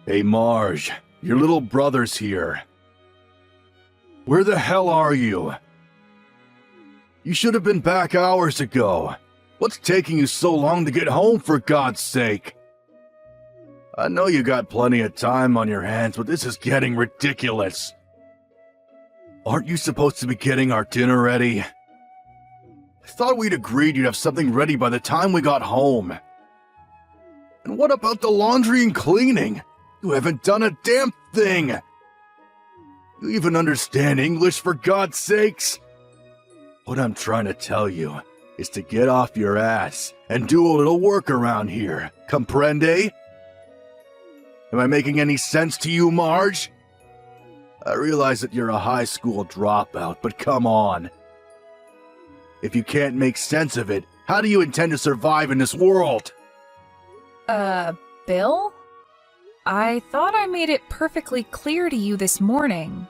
Hey Marge, your little brother's here. Where the hell are you? You should have been back hours ago. What's taking you so long to get home, for God's sake? I know you got plenty of time on your hands, but this is getting ridiculous. Aren't you supposed to be getting our dinner ready? I thought we'd agreed you'd have something ready by the time we got home. And what about the laundry and cleaning? You haven't done a damn thing! You even understand English, for God's sakes? What I'm trying to tell you is to get off your ass and do a little work around here. Comprende? Am I making any sense to you, Marge? I realize that you're a high school dropout, but come on. If you can't make sense of it, how do you intend to survive in this world? Bill? I thought I made it perfectly clear to you this morning.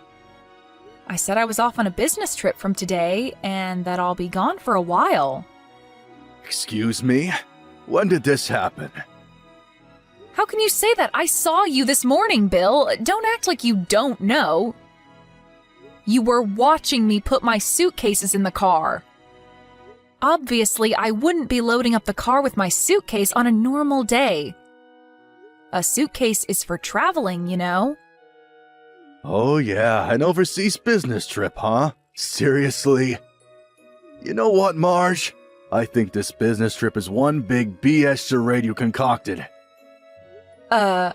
I said I was off on a business trip from today, and that I'll be gone for a while. Excuse me? When did this happen? How can you say that? I saw you this morning, Bill. Don't act like you don't know. You were watching me put my suitcases in the car. Obviously, I wouldn't be loading up the car with my suitcase on a normal day. A suitcase is for traveling, you know? Oh yeah, an overseas business trip, huh? Seriously? You know what, Marge? I think this business trip is one big BS charade you concocted. Are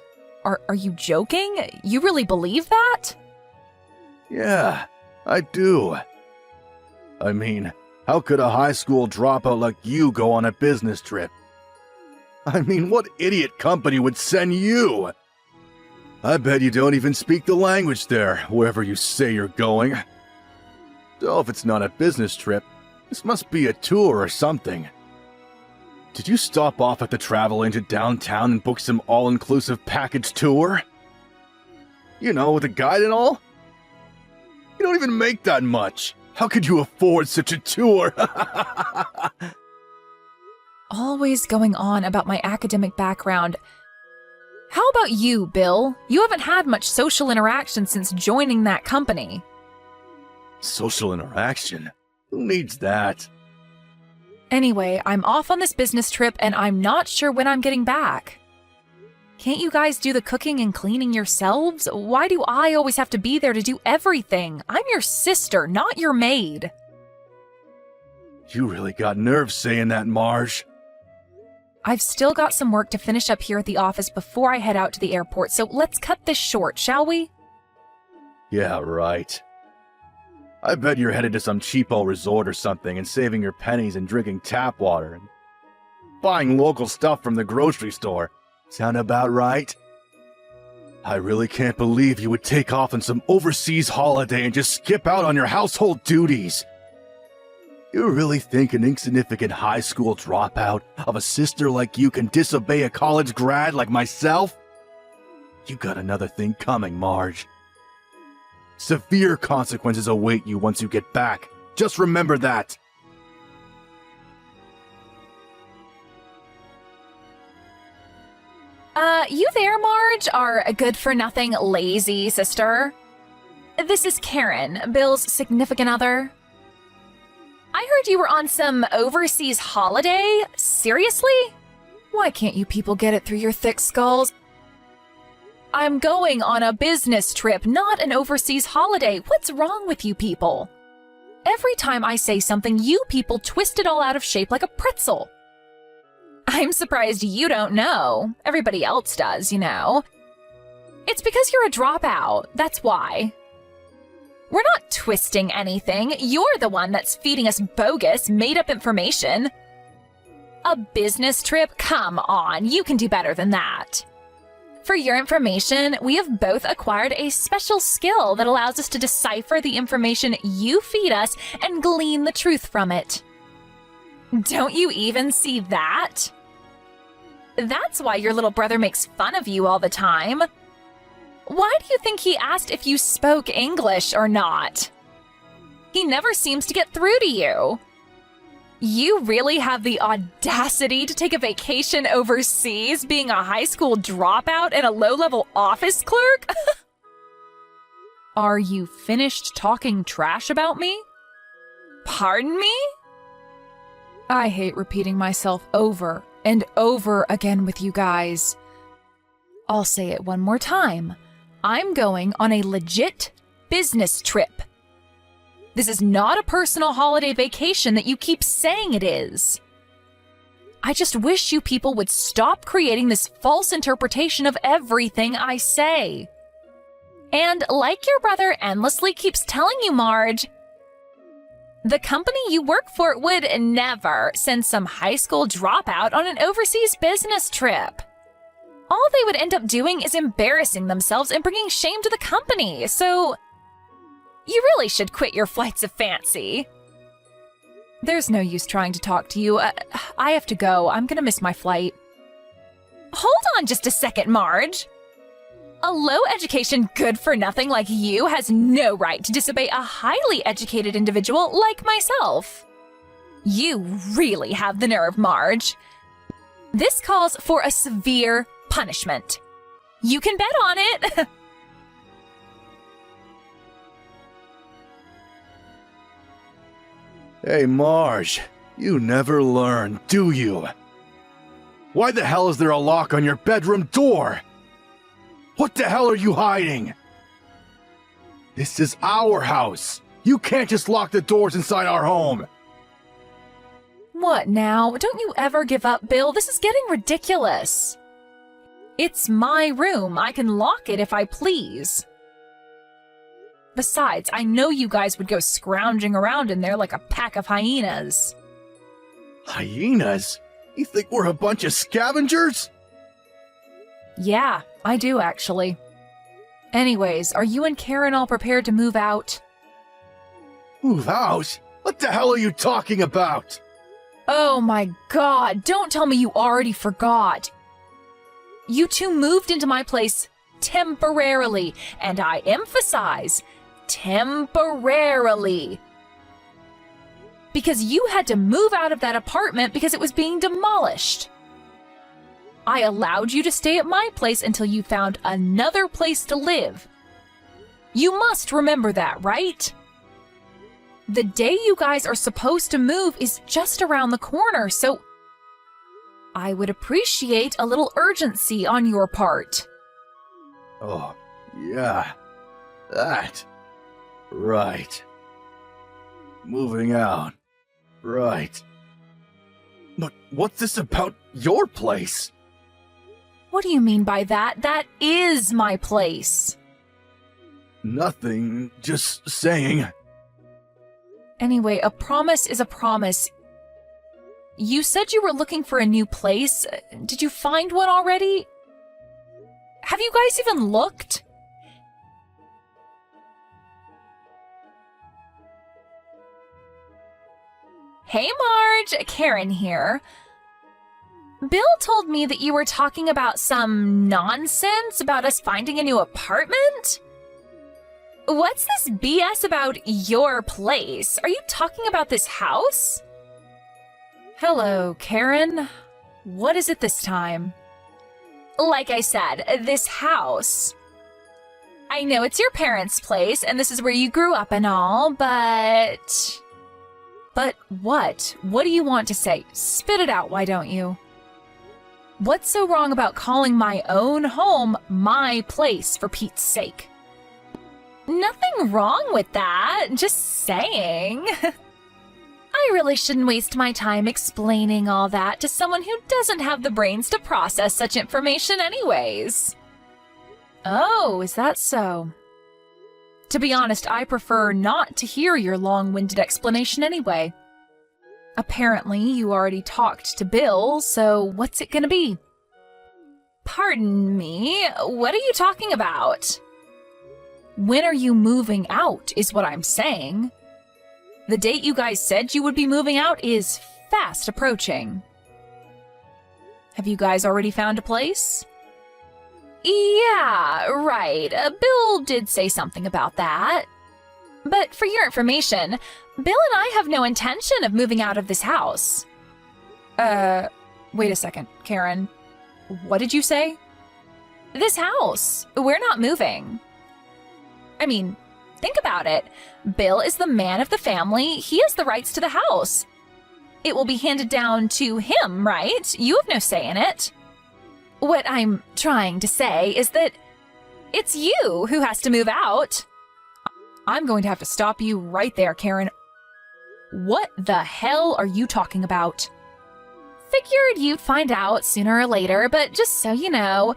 you joking? You really believe that? Yeah, I do. I mean, how could a high school dropout like you go on a business trip? I mean, what idiot company would send you? I bet you don't even speak the language there, wherever you say you're going. So if it's not a business trip, this must be a tour or something. Did you stop off at the travel agent downtown and book some all-inclusive package tour? You know, with a guide and all? You don't even make that much. How could you afford such a tour? Always going on about my academic background. How about you, Bill? You haven't had much social interaction since joining that company. Social interaction? Who needs that? Anyway, I'm off on this business trip and I'm not sure when I'm getting back. Can't you guys do the cooking and cleaning yourselves? Why do I always have to be there to do everything? I'm your sister, not your maid. You really got nerve saying that, Marge. I've still got some work to finish up here at the office before I head out to the airport, so let's cut this short, shall we? Yeah, right. I bet you're headed to some cheapo resort or something and saving your pennies and drinking tap water and buying local stuff from the grocery store. Sound about right? I really can't believe you would take off on some overseas holiday and just skip out on your household duties. You really think an insignificant high school dropout of a sister like you can disobey a college grad like myself? You got another thing coming, Marge. Severe consequences await you once you get back. Just remember that. You there, Marge, our good-for-nothing lazy sister? This is Karen, Bill's significant other. I heard you were on some overseas holiday. Seriously? Why can't you people get it through your thick skulls? I'm going on a business trip, not an overseas holiday. What's wrong with you people? Every time I say something, you people twist it all out of shape like a pretzel. I'm surprised you don't know. Everybody else does, you know. It's because you're a dropout. That's why. We're not twisting anything. You're the one that's feeding us bogus, made-up information. A business trip? Come on, you can do better than that. For your information, we have both acquired a special skill that allows us to decipher the information you feed us and glean the truth from it. Don't you even see that? That's why your little brother makes fun of you all the time. Why do you think he asked if you spoke English or not? He never seems to get through to you. You really have the audacity to take a vacation overseas being a high school dropout and a low-level office clerk? Are you finished talking trash about me? Pardon me? I hate repeating myself over and over again with you guys. I'll say it one more time. I'm going on a legit business trip. This is not a personal holiday vacation that you keep saying it is. I just wish you people would stop creating this false interpretation of everything I say. And like your brother endlessly keeps telling you, Marge, the company you work for would never send some high school dropout on an overseas business trip. All they would end up doing is embarrassing themselves and bringing shame to the company, so you really should quit your flights of fancy. There's no use trying to talk to you. I have to go. I'm gonna miss my flight. Hold on just a second, Marge. A low-education good-for-nothing like you has no right to disobey a highly educated individual like myself. You really have the nerve, Marge. This calls for a severe punishment. You can bet on it. Hey, Marge, you never learn, do you? Why the hell is there a lock on your bedroom door? What the hell are you hiding? This is our house. You can't just lock the doors inside our home. What now? Don't you ever give up, Bill? This is getting ridiculous. It's my room. I can lock it if I please. Besides, I know you guys would go scrounging around in there like a pack of hyenas. Hyenas? You think we're a bunch of scavengers? Yeah, I do actually. Anyways, are you and Karen all prepared to move out? Move out? What the hell are you talking about? Oh my god, don't tell me you already forgot. You two moved into my place temporarily, and I emphasize, temporarily. Because you had to move out of that apartment because it was being demolished. I allowed you to stay at my place until you found another place to live. You must remember that, right? The day you guys are supposed to move is just around the corner, so I would appreciate a little urgency on your part. Oh, yeah. That. Right. Moving out. Right. But what's this about your place? What do you mean by that? That is my place. Nothing, just saying. Anyway, a promise is a promise. You said you were looking for a new place. Did you find one already? Have you guys even looked? Hey Marge, Karen here. Bill told me that you were talking about some nonsense about us finding a new apartment? What's this BS about your place? Are you talking about this house? Hello, Karen. What is it this time? Like I said, this house. I know it's your parents' place, and this is where you grew up and all, but... But what? What do you want to say? Spit it out, why don't you? What's so wrong about calling my own home my place, for Pete's sake? Nothing wrong with that, just saying. I really shouldn't waste my time explaining all that to someone who doesn't have the brains to process such information anyways. Oh, is that so? To be honest, I prefer not to hear your long-winded explanation anyway. Apparently, you already talked to Bill, so what's it gonna be? Pardon me, what are you talking about? When are you moving out, is what I'm saying. The date you guys said you would be moving out is fast approaching. Have you guys already found a place? Yeah, right. Bill did say something about that. But for your information, Bill and I have no intention of moving out of this house. Wait a second, Karen. What did you say? This house. We're not moving. I mean, think about it. Bill is the man of the family. He has the rights to the house. It will be handed down to him, right? You have no say in it. What I'm trying to say is that it's you who has to move out. I'm going to have to stop you right there, Karen. What the hell are you talking about? Figured you'd find out sooner or later, but just so you know,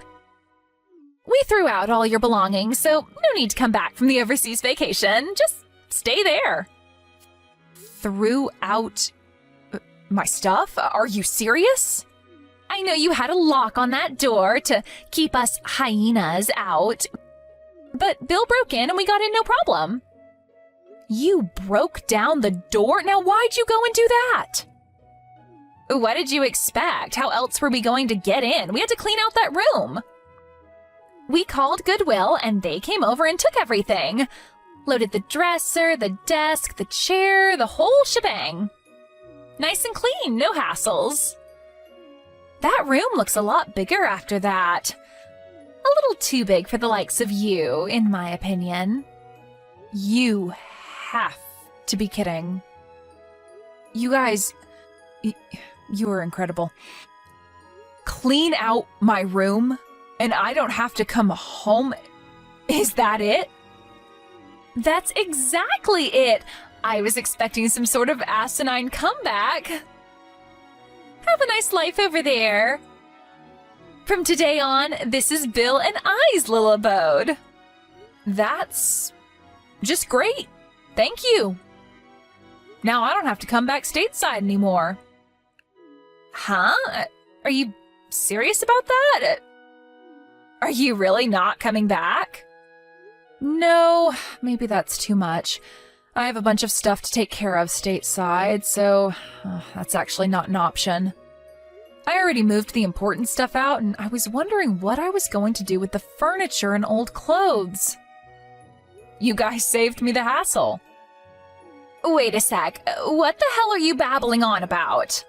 we threw out all your belongings, so no need to come back from the overseas vacation. Just stay there. Threw out my stuff? Are you serious? I know you had a lock on that door to keep us hyenas out, but Bill broke in and we got in no problem. You broke down the door? Now why'd you go and do that? What did you expect? How else were we going to get in? We had to clean out that room. We called Goodwill and they came over and took everything. Loaded the dresser, the desk, the chair, the whole shebang. Nice and clean, no hassles. That room looks a lot bigger after that. A little too big for the likes of you, in my opinion. You have to be kidding. You guys, you are incredible. Clean out my room and I don't have to come home? Is that it? That's exactly it. I was expecting some sort of asinine comeback. Have a nice life over there. From today on, this is Bill and I's little abode. That's just great. Thank you. Now I don't have to come back stateside anymore. Huh? Are you serious about that? Are you really not coming back? No, maybe that's too much. I have a bunch of stuff to take care of stateside, so that's actually not an option. I already moved the important stuff out, and I was wondering what I was going to do with the furniture and old clothes. You guys saved me the hassle. Wait a sec. What the hell are you babbling on about?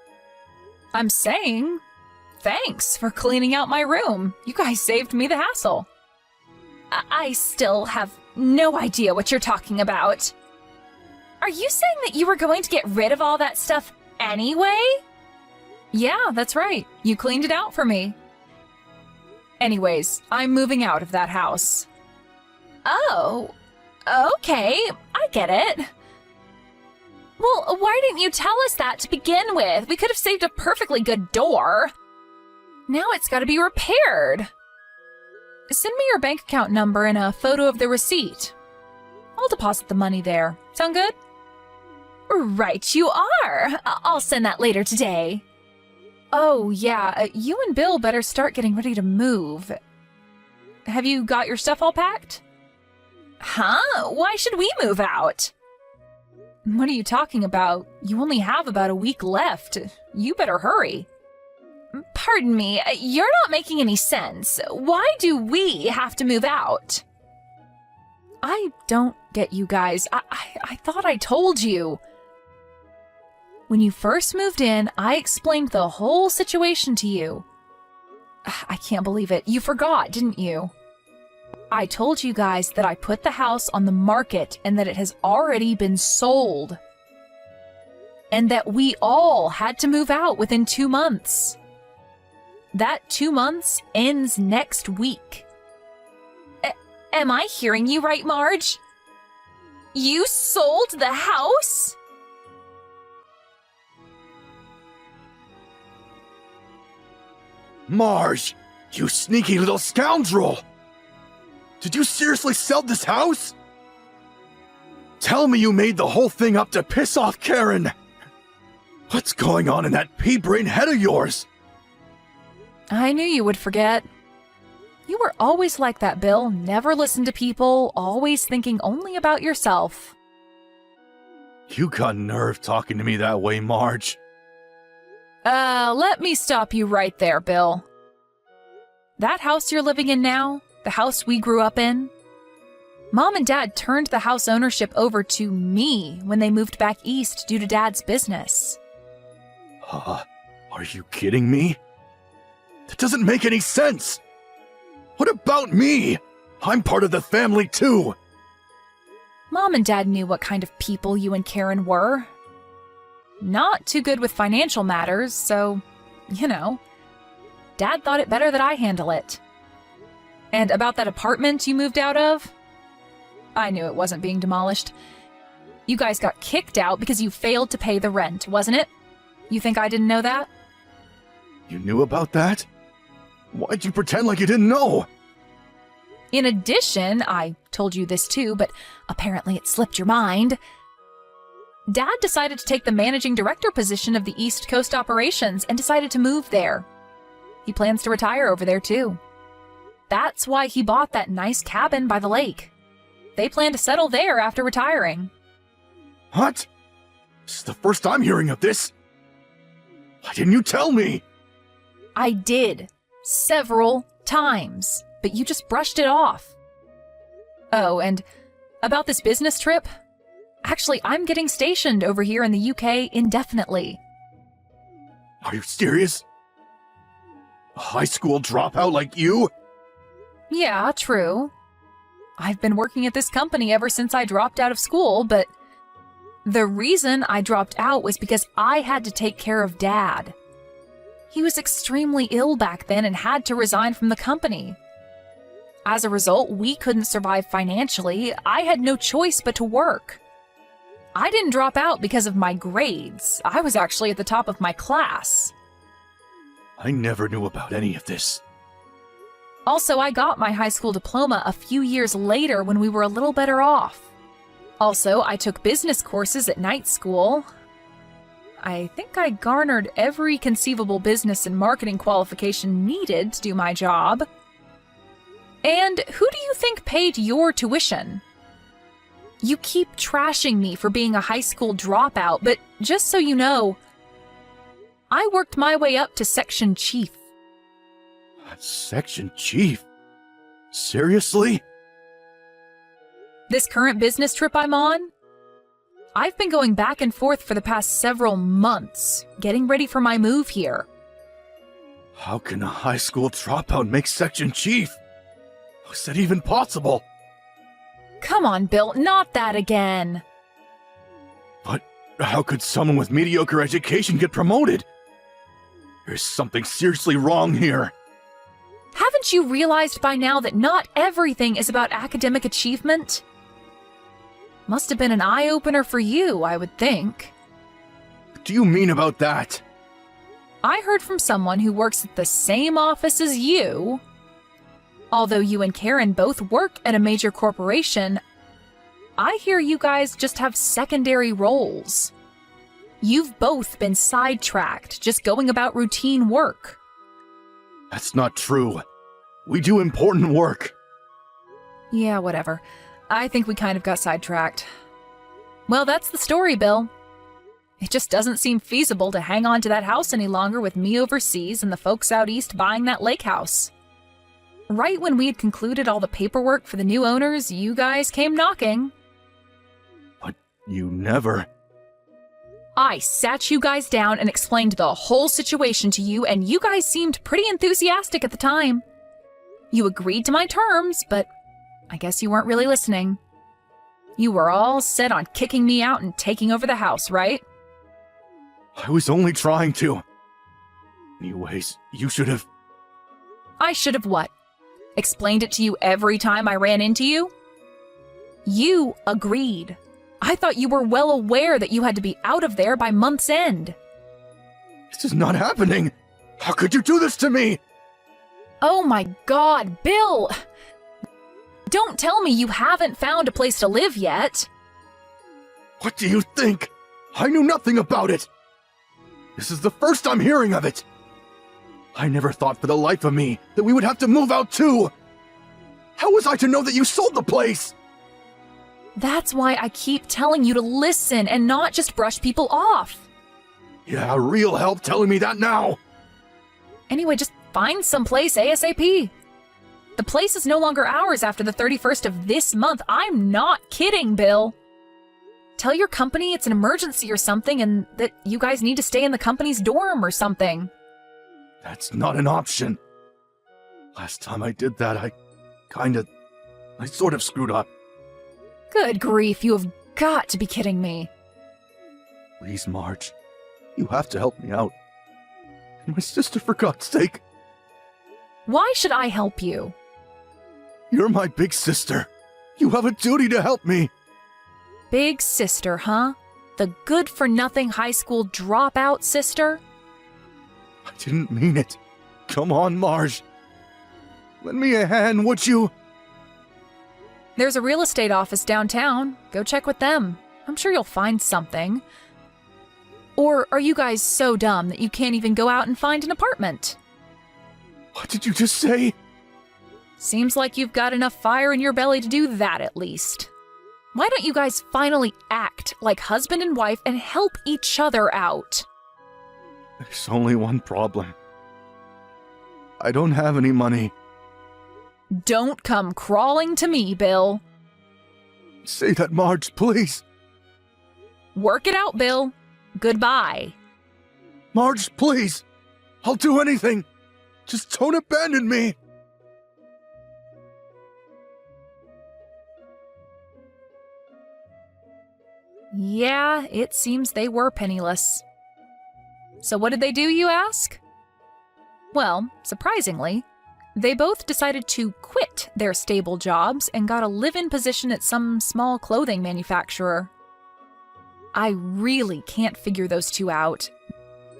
I'm saying, thanks for cleaning out my room. You guys saved me the hassle. I still have no idea what you're talking about. Are you saying that you were going to get rid of all that stuff anyway? Yeah, that's right. You cleaned it out for me. Anyways, I'm moving out of that house. Oh, okay. I get it. Well, why didn't you tell us that to begin with? We could have saved a perfectly good door. Now it's got to be repaired. Send me your bank account number and a photo of the receipt. I'll deposit the money there. Sound good? Right, you are. I'll send that later today. Oh, yeah, you and Bill better start getting ready to move. Have you got your stuff all packed? Huh? Why should we move out? What are you talking about? You only have about a week left. You better hurry. Pardon me, you're not making any sense. Why do we have to move out? I don't get you guys. I thought I told you. When you first moved in, I explained the whole situation to you. I can't believe it. You forgot, didn't you? I told you guys that I put the house on the market and that it has already been sold. And that we all had to move out within 2 months. That 2 months ends next week. Am I hearing you right, Marge? You sold the house? Marge, you sneaky little scoundrel! Did you seriously sell this house? Tell me you made the whole thing up to piss off Karen! What's going on in that pea-brain head of yours? I knew you would forget. You were always like that, Bill. Never listen to people, always thinking only about yourself. You got nerve talking to me that way, Marge. Let me stop you right there, Bill. That house you're living in now, the house we grew up in, Mom and Dad turned the house ownership over to me when they moved back east due to Dad's business. Are you kidding me? That doesn't make any sense! What about me? I'm part of the family too! Mom and Dad knew what kind of people you and Karen were. Not too good with financial matters, so, Dad thought it better that I handle it. And about that apartment you moved out of? I knew it wasn't being demolished. You guys got kicked out because you failed to pay the rent, wasn't it? You think I didn't know that? You knew about that? Why'd you pretend like you didn't know? In addition, I told you this too, but apparently it slipped your mind. Dad decided to take the managing director position of the East Coast operations and decided to move there. He plans to retire over there too. That's why he bought that nice cabin by the lake. They plan to settle there after retiring. What? This is the first I'm hearing of this. Why didn't you tell me? I did. Several times. But you just brushed it off. Oh, and about this business trip? Actually, I'm getting stationed over here in the UK indefinitely. Are you serious? A high school dropout like you? Yeah, true. I've been working at this company ever since I dropped out of school, but the reason I dropped out was because I had to take care of Dad. He was extremely ill back then and had to resign from the company. As a result, we couldn't survive financially. I had no choice but to work. I didn't drop out because of my grades. I was actually at the top of my class. I never knew about any of this. Also, I got my high school diploma a few years later when we were a little better off. Also, I took business courses at night school. I think I garnered every conceivable business and marketing qualification needed to do my job. And who do you think paid your tuition? You keep trashing me for being a high school dropout, but just so you know, I worked my way up to section chief. Section chief? Seriously? This current business trip I'm on? I've been going back and forth for the past several months, getting ready for my move here. How can a high school dropout make section chief? How is that even possible? Come on, Bill, not that again. But how could someone with mediocre education get promoted? There's something seriously wrong here. Haven't you realized by now that not everything is about academic achievement? Must have been an eye-opener for you, I would think. What do you mean about that? I heard from someone who works at the same office as you. Although you and Karen both work at a major corporation, I hear you guys just have secondary roles. You've both been sidetracked, just going about routine work. That's not true. We do important work. Yeah, whatever. I think we kind of got sidetracked. Well, that's the story, Bill. It just doesn't seem feasible to hang on to that house any longer with me overseas and the folks out east buying that lake house. Right when we had concluded all the paperwork for the new owners, you guys came knocking. But you never... I sat you guys down and explained the whole situation to you, and you guys seemed pretty enthusiastic at the time. You agreed to my terms, but I guess you weren't really listening. You were all set on kicking me out and taking over the house, right? I was only trying to. Anyways, you should have... I should have what? Explained it to you every time I ran into you? You agreed. I thought you were well aware that you had to be out of there by month's end. This is not happening! How could you do this to me? Oh my God, Bill! Don't tell me you haven't found a place to live yet. What do you think? I knew nothing about it! This is the first I'm hearing of it! I never thought for the life of me that we would have to move out too! How was I to know that you sold the place? That's why I keep telling you to listen and not just brush people off. Yeah, real help telling me that now! Anyway, just find someplace ASAP. The place is no longer ours after the 31st of this month. I'm not kidding, Bill. Tell your company it's an emergency or something and that you guys need to stay in the company's dorm or something. That's not an option. Last time I did that, I sort of screwed up. Good grief, you have got to be kidding me. Please, Marge. You have to help me out. My sister, for God's sake. Why should I help you? You're my big sister. You have a duty to help me. Big sister, huh? The good-for-nothing high school dropout sister? I didn't mean it. Come on, Marge. Lend me a hand, would you? There's a real estate office downtown. Go check with them. I'm sure you'll find something. Or are you guys so dumb that you can't even go out and find an apartment? What did you just say? Seems like you've got enough fire in your belly to do that at least. Why don't you guys finally act like husband and wife and help each other out? There's only one problem. I don't have any money. Don't come crawling to me, Bill. Say that, Marge, please. Work it out, Bill. Goodbye. Marge, please. I'll do anything. Just don't abandon me. Yeah, it seems they were penniless. So what did they do, you ask? Well, surprisingly, they both decided to quit their stable jobs and got a live-in position at some small clothing manufacturer. I really can't figure those two out.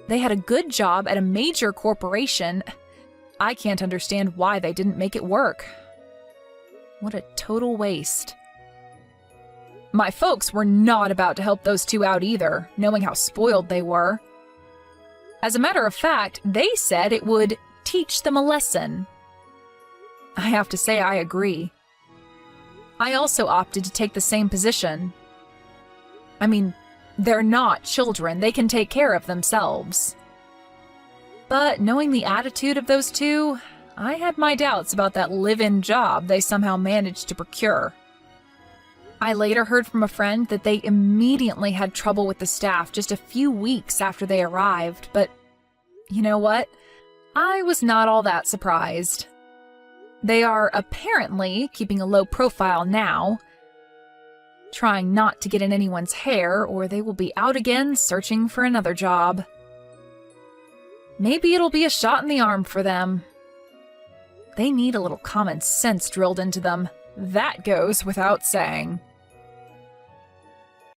They had a good job at a major corporation. I can't understand why they didn't make it work. What a total waste. My folks were not about to help those two out either, knowing how spoiled they were. As a matter of fact, they said it would teach them a lesson. I have to say I agree. I also opted to take the same position. I mean, they're not children, they can take care of themselves. But knowing the attitude of those two, I had my doubts about that live-in job they somehow managed to procure. I later heard from a friend that they immediately had trouble with the staff just a few weeks after they arrived, but you know what? I was not all that surprised. They are apparently keeping a low profile now, trying not to get in anyone's hair, or they will be out again searching for another job. Maybe it'll be a shot in the arm for them. They need a little common sense drilled into them. That goes without saying.